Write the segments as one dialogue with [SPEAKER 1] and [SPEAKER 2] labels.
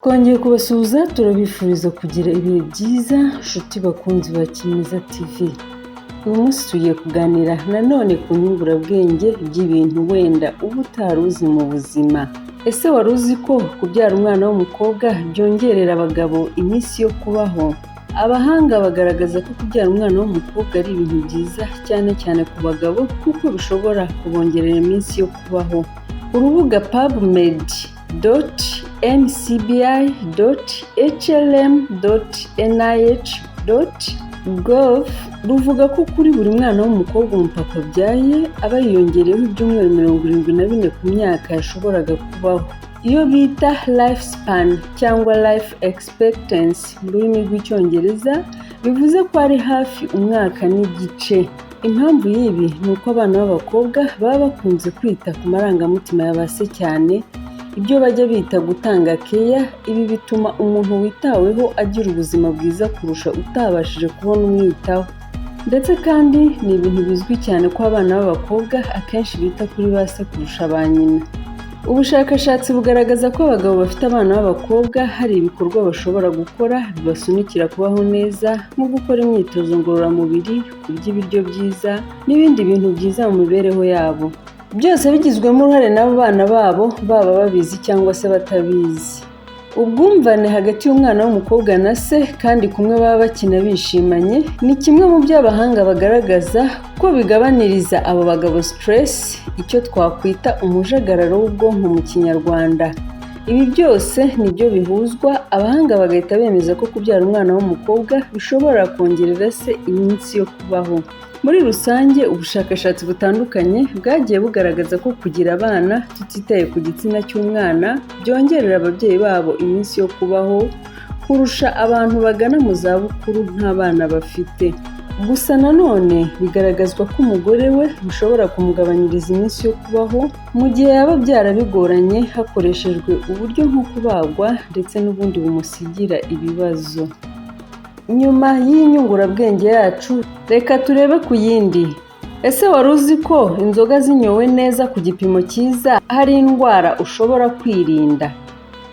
[SPEAKER 1] Twongeye kubasuhuza turabifuriza kugira ibihe byiza nshuti bakunzi ba Kimeza TV. Uyu munsi tugiye kuganira nanone ku nyungurabwenge by'ibintu wenda uba utari uzi mu buzima. Ese wari uzi ko kubyara umwana w'umukobwa byongerera abagabo iminsi yo kubaho? Abahanga bagaragaza ko kubyara umwana w'umukobwa ari ibintu byiza cyane cyane ku bagabo kuko bishobora kubongerera iminsi yo kubaho. Urubuga PubMed.ncbi.hlm.nih.gov ruvuga ko kuri buri mwana w'umukobwa umupapa abyaye aba yiyongereyeho ibyumweru 74 ku myaka yashoboraga kubaho. Iyo bita lifespan cyangwa life expectancy mu rurimi rw'icyongereza, bivuze ko ari hafi umwaka n'igice. Impamvu y'ibi ni uko abana b'abakobwa baba bakunze kwita ku marangamutima ya base cyane, ibyo bajya bita gutanga keya. Ibi bituma umuntu witaweho agira ubuzima bwiza kurusha utabashije kubona umwitaho. Ndetse kandi ni ibintu bizwi cyane ko abana b'abakobwa akenshi bita kuri base kurusha ba nyina. Ubushakashatsi bugaragaza ko abagabo bafite abana b'abakobwa hari ibikorwa bashobora gukora bibasunikira kubaho neza, nko gukora imyitozo ngororamubiri, kurya ibiryo byiza n'ibindi bintu byiza mu mibereho yabo, byose bigizwemo uruhare n'abo bana babo, baba babizi cyangwa se batabizi. Ubwumvane hagati y'umwana w'umukobwa na se kandi kumwe baba bakina bishimanye ni kimwe mu byo abahanga bagaragaza ko bigabaniriza abo bagabo stress, icyo twakwita umujagararo w'ubwonko mu kinyarwanda. Ibi byose nibyo bihuzwa, abahanga bagahita bemeza ko kubyara umwana w'umukobwa bishobora kongerera se iminsi yo kubaho. Muri rusange, ubushakashatsi butandukanye bwagiye bugaragaza ko kugira abana tutitaye ku gitsina cy'umwana byongerera ababyeyi babo iminsi yo kubaho kurusha abantu bagana mu zabukuru nta bana bafite. Gusa nanone bigaragazwa ko umugore we bishobora kumugabanyiriza iminsi yo kubaho mu gihe yaba byarabigoranye hakoreshejwe uburyo nko kubagwa ndetse n'ubundi bumusigira ibibazo. Nyuma y'inyungurabwenge yacu, reka turebe ku yindi. Ese wari uzi ko inzoga zinyowe neza ku gipimo cyiza hari indwara ushobora kwirinda?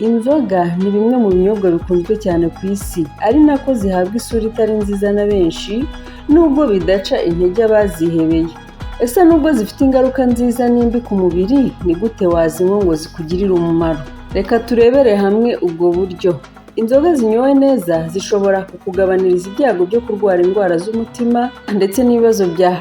[SPEAKER 1] Inzoga ni bimwe mu binyobwa bikunzwe cyane ku isi, ari nako zihabwa isura itari nziza na benshi, nubwo bidaca intege abazihebeye. Ese nubwo zifite ingaruka nziza n'imbi ku mubiri, ni gute wazinywa ngo zikugirire umumaro? Reka turebere hamwe ubwo buryo. Inzoga zinyowe neza zishobora kukugabaniriza ibyago byo kurwara indwara z'umutima ndetse n'ibibazo bya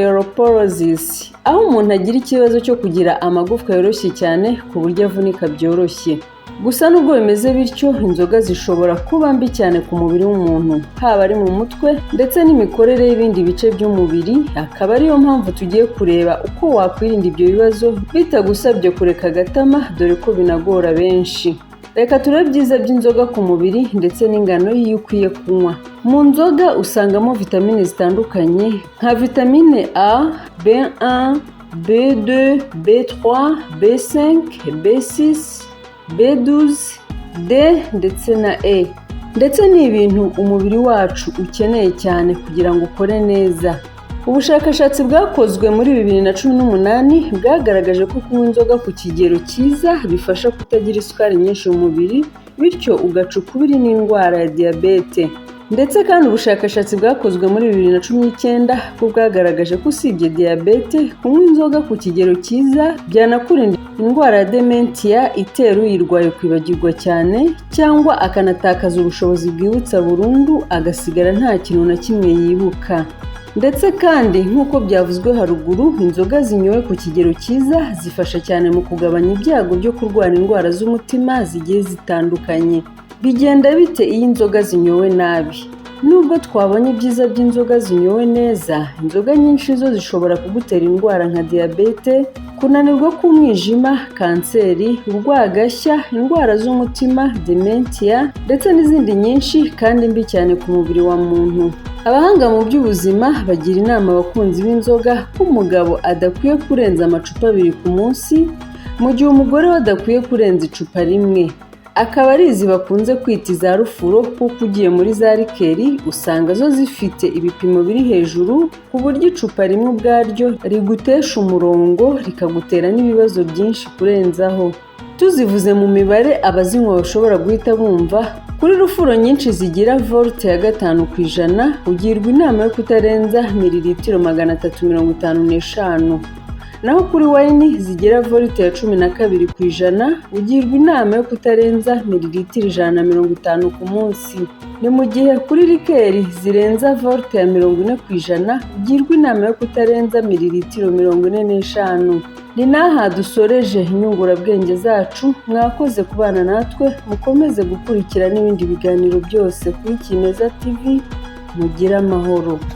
[SPEAKER 1] osteoporosis, aho umuntu agira ikibazo cyo kugira amagufwa yoroshye cyane ku buryo avunika byoroshye. Gusa nubwo bimeze bityo, inzoga zishobora kuba mbi cyane ku mubiri w'umuntu, haba ari mu mutwe ndetse n'imikorere y'ibindi bice by'umubiri. Akaba ariyo mpamvu tugiye kureba uko wakwirinda ibyo bibazo bitagusabye kureka agatama, dore ko binagora benshi. Reka turebe ibyiza by'inzoga ku mubiri ndetse n'ingano y'iyo ukwiye kunywa. Mu nzoga usangamo vitamine zitandukanye nka vitamine A, B1, B2, B3, B5, B6, B12, D ndetse na E. Ndetse ni ibintu umubiri wacu ukeneye cyane kugira ngo ukore neza. Ubushakashatsi bwakozwe muri 2018 bwagaragaje ko kunywa inzoga ku kigero cyiza bifasha kutagira isukari nyinshi mu mubiri, bityo ugaca ukubiri n'indwara ya diyabete. Ndetse kandi ubushakashatsi bwakozwe muri 2019 bwo bwagaragaje ko usibye diyabete, kunywa inzoga ku kigero cyiza byanakurinda indwara ya dementia itera uyirwaye kwibagirwa cyane cyangwa akanatakaza ubushobozi bwibutsa burundu, agasigara nta kintu na kimwe yibuka. Ndetse kandi nk'uko byavuzwe haruguru, inzoga zinyowe ku kigero cyiza zifasha cyane mu kugabanya ibyago byo kurwara indwara z'umutima zigiye zitandukanye. Bigenda bite iyo inzoga zinyowe nabi? Nubwo twabonye ibyiza by'inzoga zinyowe neza, inzoga nyinshi zo zishobora kugutera indwara nka diyabete, kunanirwa k'umwijima, kanseri, urwagashya, indwara z'umutima, dementia ndetse n'izindi nyinshi kandi mbi cyane ku mubiri wa muntu. Abahanga mu by'ubuzima bagira inama abakunzi b'inzoga ko umugabo adakwiye kurenza amacupa 2 ku munsi, mu gihe umugore we adakwiye kurenza icupa rimwe. akaba ari izi bakunze kwita iza rufuro, kuko ugiye muri za rikeri usanga zo zifite ibipimo biri hejuru ku buryo icupa rimwe ubwaryo rigutesha umurongo rikagutera n'ibibazo byinshi kurenzaho. Tuzivuze mu mibare abazinywa bashobora guhita bumva, kuri rufuro nyinshi zigira volte ya 5%, ugirwa inama yo kutarenza mililitiro 355. Naho kuri wayini zigira volte ya 12%, ugirwa inama yo kutarenza mililitiro 150 ku munsi. Ni mu gihe kuri rikeri zirenza volte ya 40%, ugirwa inama yo kutarenza mililitiro 45. Ni naha dusoreje inyungurabwenge zacu. Mwakoze kubana natwe, mukomeze gukurikira n'ibindi biganiro byose kuri Kimeza TV. Mugire amahoro.